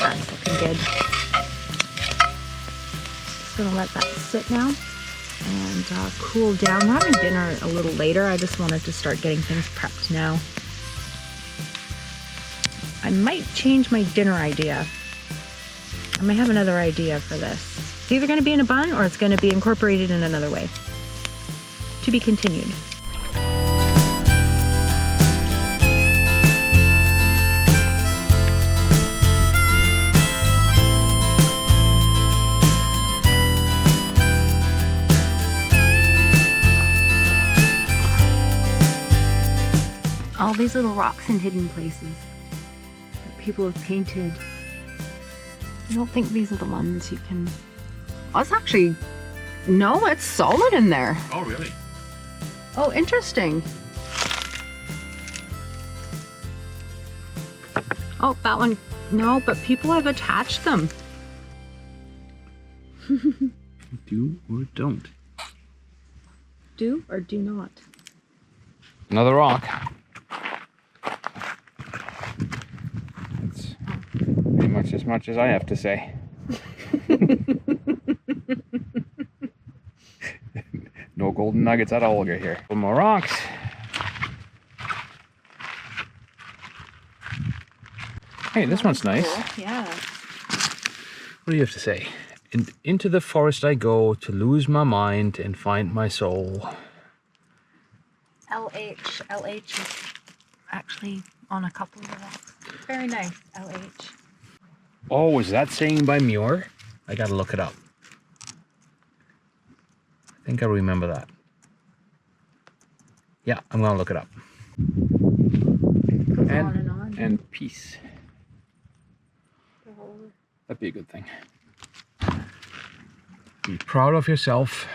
Speaker 5: That's looking good. Just gonna let that sit now and cool down. We're having dinner a little later. I just wanted to start getting things prepped now. I might change my dinner idea. I might have another idea for this. It's either gonna be in a bun or it's gonna be incorporated in another way. To be continued. All these little rocks and hidden places that people have painted. I don't think these are the ones you can... Oh, it's actually... No, it's solid in there.
Speaker 3: Oh, really?
Speaker 5: Oh, interesting. Oh, that one... No, but people have attached them.
Speaker 3: Do or don't.
Speaker 5: Do or do not.
Speaker 3: Another rock. That's pretty much as much as I have to say. No golden nuggets at Holger here. Some more rocks. Hey, this one's nice.
Speaker 5: Cool. Yeah.
Speaker 3: What do you have to say? Into the forest I go to lose my mind and find my soul.
Speaker 5: LH. LH is actually on a couple of the rocks. Very nice, LH.
Speaker 3: Oh, is that saying by Muir? I gotta look it up. I think I remember that. Yeah, I'm gonna look it up.
Speaker 5: Goes on and on.
Speaker 3: And peace. That'd be a good thing. Be proud of yourself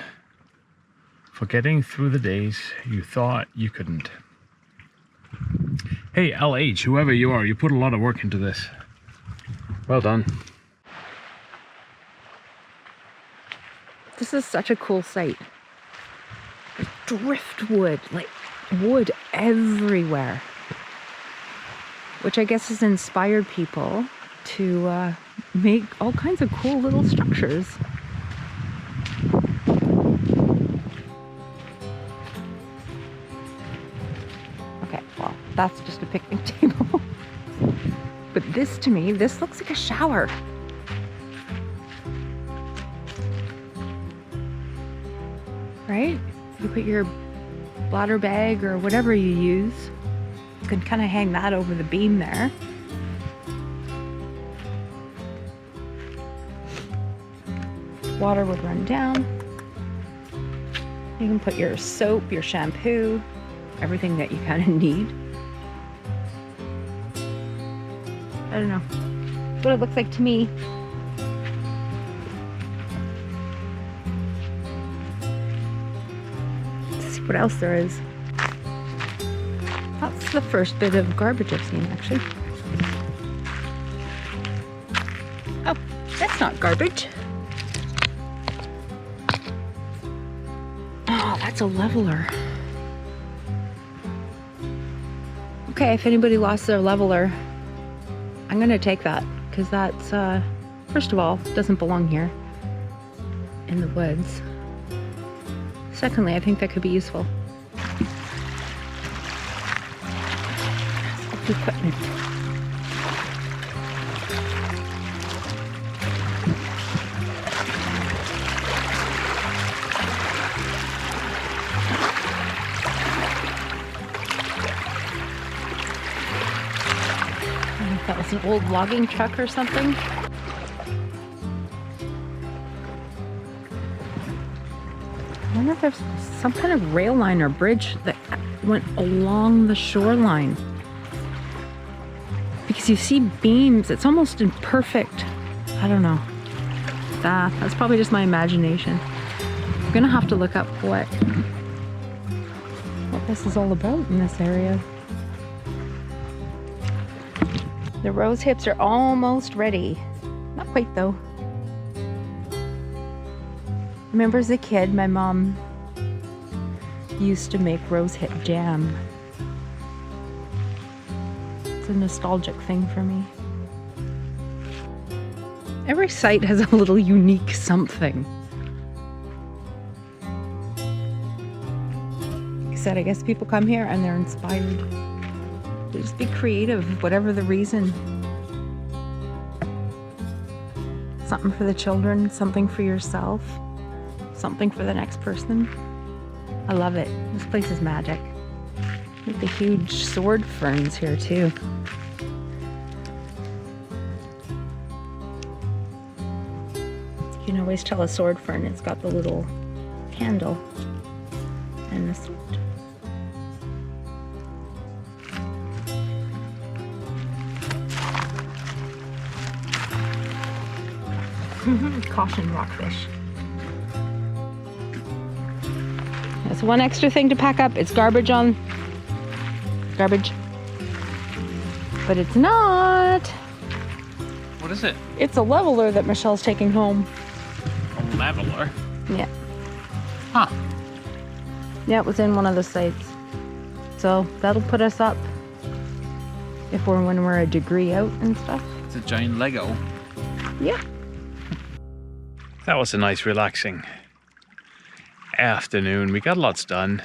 Speaker 3: for getting through the days you thought you couldn't. Hey, LH, whoever you are, you put a lot of work into this. Well done.
Speaker 5: This is such a cool sight. There's driftwood, like wood everywhere. Which I guess has inspired people to make all kinds of cool little structures. Okay, well, that's just a picnic table. But this, to me, this looks like a shower. Right? You put your bladder bag or whatever you use. You can kind of hang that over the beam there. Water would run down. You can put your soap, your shampoo, everything that you kind of need. I don't know. That's what it looks like to me. Let's see what else there is. That's the first bit of garbage I've seen, actually. Oh, that's not garbage. Oh, that's a leveler. Okay, if anybody lost their leveler, I'm gonna take that, because that's, first of all, doesn't belong here. in the woods. Secondly, I think that could be useful. Equipment. That was an old logging truck or something. I wonder if there's some kind of rail line or bridge that went along the shoreline. Because you see beams, it's almost imperfect. I don't know. That's probably just my imagination. I'm gonna have to look up what this is all about in this area. The rose hips are almost ready. Not quite though. Remember as a kid, my mom used to make rose hip jam. It's a nostalgic thing for me. Every site has a little unique something. Like I said, I guess people come here and they're inspired. Just be creative, whatever the reason. Something for the children, something for yourself, something for the next person. I love it. This place is magic. With the huge sword ferns here too. You can always tell a sword fern, it's got the little handle and the sword. Caution rockfish. That's one extra thing to pack up. It's garbage. But it's not.
Speaker 3: What is it?
Speaker 5: It's a leveler that Michelle's taking home.
Speaker 3: A leveler?
Speaker 5: Yeah.
Speaker 3: Huh.
Speaker 5: Yeah, it was in one of the sites. So that'll put us up when we're a degree out and stuff.
Speaker 3: It's a giant Lego.
Speaker 5: Yeah.
Speaker 2: That was a nice, relaxing afternoon. We got lots done.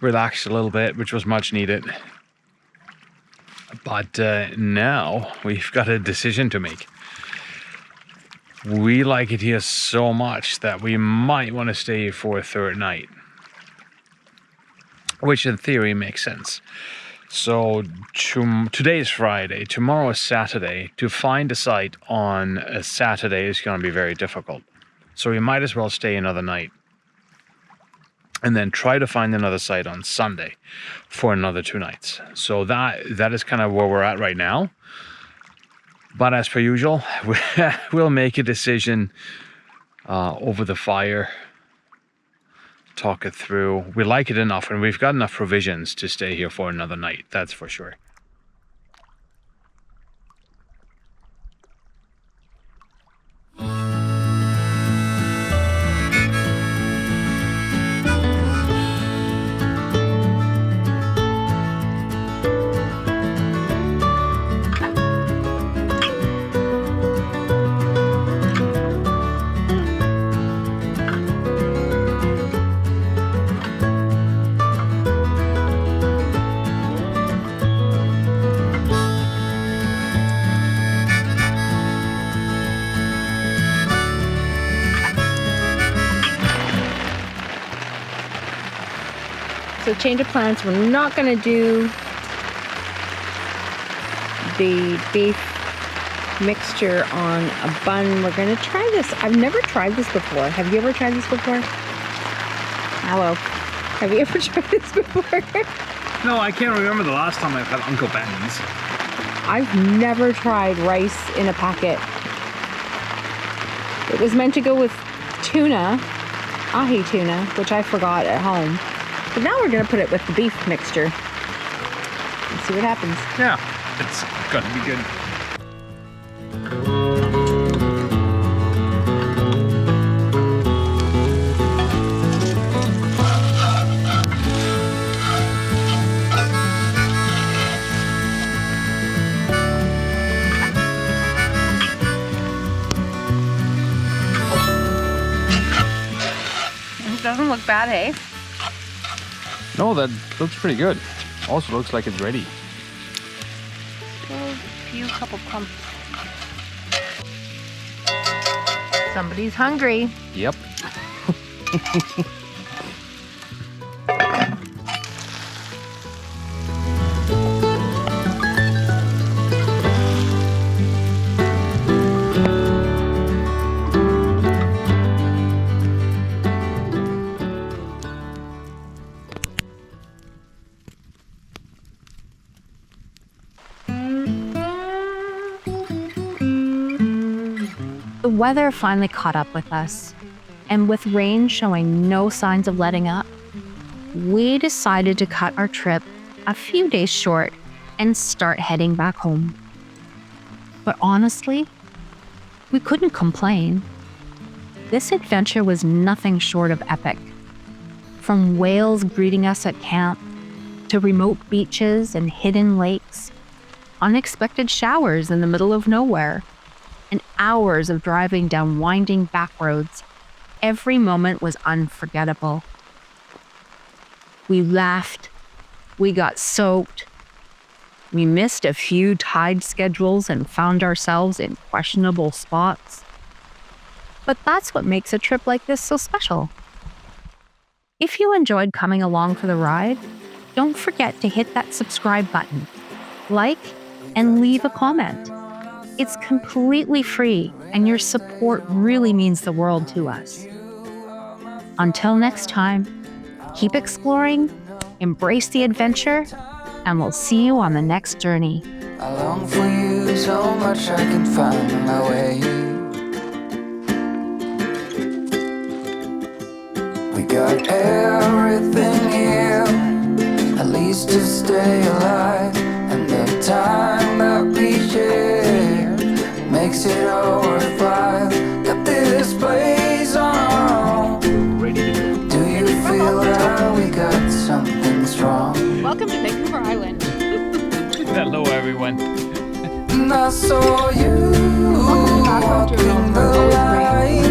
Speaker 2: Relaxed a little bit, which was much needed. But now we've got a decision to make. We like it here so much that we might want to stay for a third night, which in theory makes sense. So today is Friday, tomorrow is Saturday. To find a site on a Saturday is going to be very difficult. So we might as well stay another night and then try to find another site on Sunday for another 2 nights. So that is kind of where we're at right now. But as per usual, we'll make a decision over the fire. Talk it through. We like it enough and we've got enough provisions to stay here for another night, that's for sure.
Speaker 5: So change of plans, we're not gonna do the beef mixture on a bun. We're gonna try this. I've never tried this before. Have you ever tried this before? Hello. Have you ever tried this before?
Speaker 2: No, I can't remember the last time I've had Uncle Ben's.
Speaker 5: I've never tried rice in a packet. It was meant to go with tuna, ahi tuna, which I forgot at home. But now we're gonna put it with the beef mixture and see what happens.
Speaker 2: Yeah, it's gonna be good.
Speaker 4: bad, eh?
Speaker 2: No, that looks pretty good. Also looks like it's ready.
Speaker 4: A few couple clumps.
Speaker 1: Somebody's hungry.
Speaker 2: Yep.
Speaker 1: The weather finally caught up with us, and with rain showing no signs of letting up, we decided to cut our trip a few days short and start heading back home. But honestly, we couldn't complain. This adventure was nothing short of epic. From whales greeting us at camp, to remote beaches and hidden lakes, unexpected showers in the middle of nowhere, and hours of driving down winding back roads, every moment was unforgettable. We laughed, we got soaked, we missed a few tide schedules and found ourselves in questionable spots. But that's what makes a trip like this so special. If you enjoyed coming along for the ride, don't forget to hit that subscribe button, like, and leave a comment. It's completely free, and your support really means the world to us. Until next time, keep exploring, embrace the adventure, and we'll see you on the next journey.
Speaker 6: I long for you so much I can find my way. We got everything here, at least to stay alive, and the time that we share makes it all worthwhile. Got this place on our own.
Speaker 2: Ready to go.
Speaker 6: Do you feel that we got something strong?
Speaker 4: Welcome to Vancouver Island.
Speaker 2: Hello, everyone.
Speaker 6: And I saw you walking the line,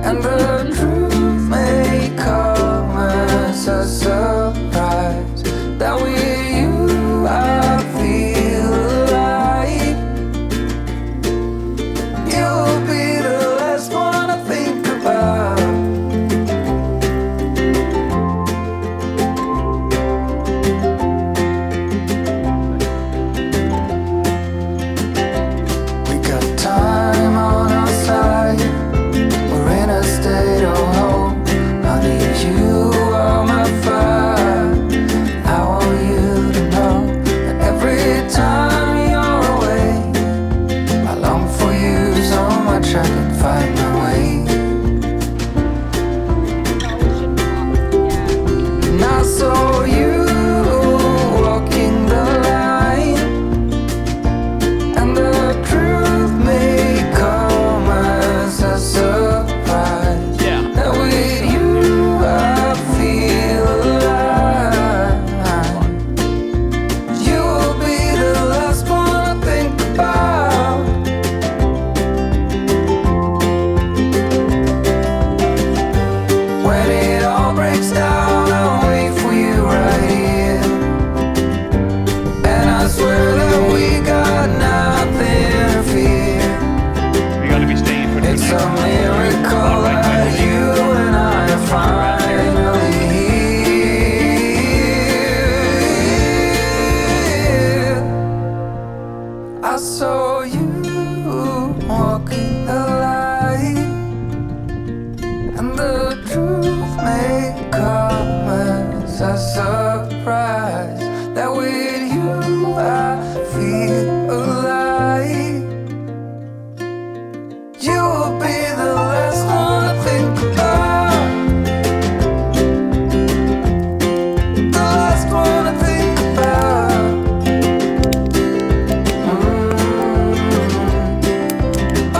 Speaker 6: and the truth may come as a surprise that with you I feel alive. You'll be the last one I think about. We got time on our side. We're in a state of hope. I need you on my fire. I want you to know that every time you're away, I long for you so much I can find my way. And I saw you walking the line, and the truth may come as a surprise.
Speaker 2: Yeah.
Speaker 6: That with you I feel alive. You will be the last one I think about. When it all breaks down, I'll wait for you right here. And I swear that we got nothing to fear.
Speaker 2: We gotta be staying for
Speaker 6: It's a miracle that you and I are finally here. I saw you walking the line, and the truth may come as a surprise that with you I feel alive. You will be the last one I think about. The last one I think about. Oh, oh,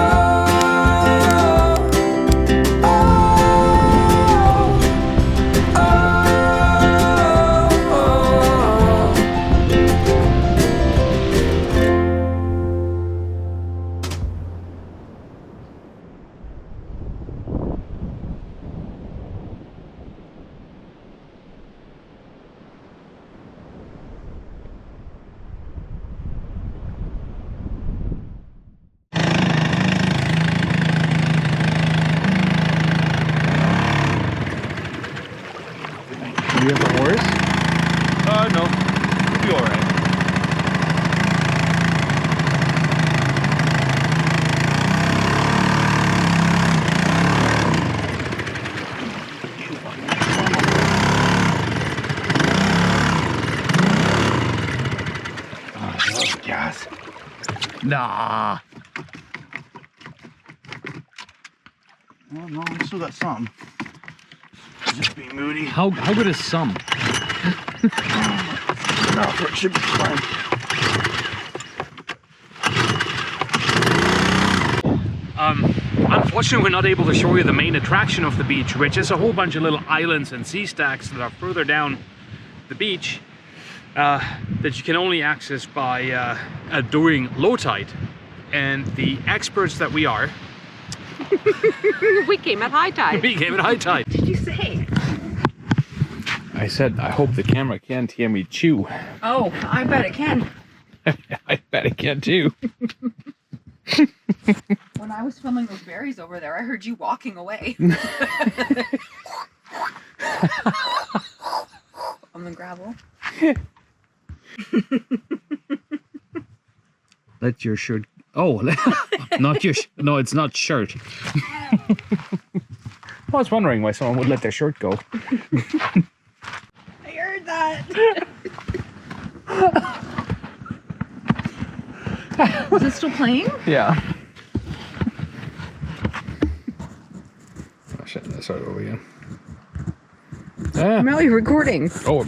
Speaker 6: oh, oh.
Speaker 3: No. You'll be alright. Oh, gas. Nah. Well, no, we still got some. Just being moody.
Speaker 2: How good is some?
Speaker 3: No, it should be fine.
Speaker 2: Unfortunately, we're not able to show you the main attraction of the beach, which is a whole bunch of little islands and sea stacks that are further down the beach that you can only access by during low tide. And the experts that we are,
Speaker 4: We came at high tide.
Speaker 2: we came at high tide.
Speaker 4: Did you say?
Speaker 2: I said, I hope the camera can't hear me chew.
Speaker 4: Oh, I bet it can.
Speaker 2: I bet it can too.
Speaker 4: When I was filming those berries over there, I heard you walking away. On the gravel.
Speaker 2: Let your shirt. Oh, not your. No, it's not shirt. I was wondering why someone would let their shirt go.
Speaker 4: I heard that. Is it still playing?
Speaker 2: Yeah. Oh shit! Let's start over again.
Speaker 4: Now you're recording.
Speaker 2: Oh,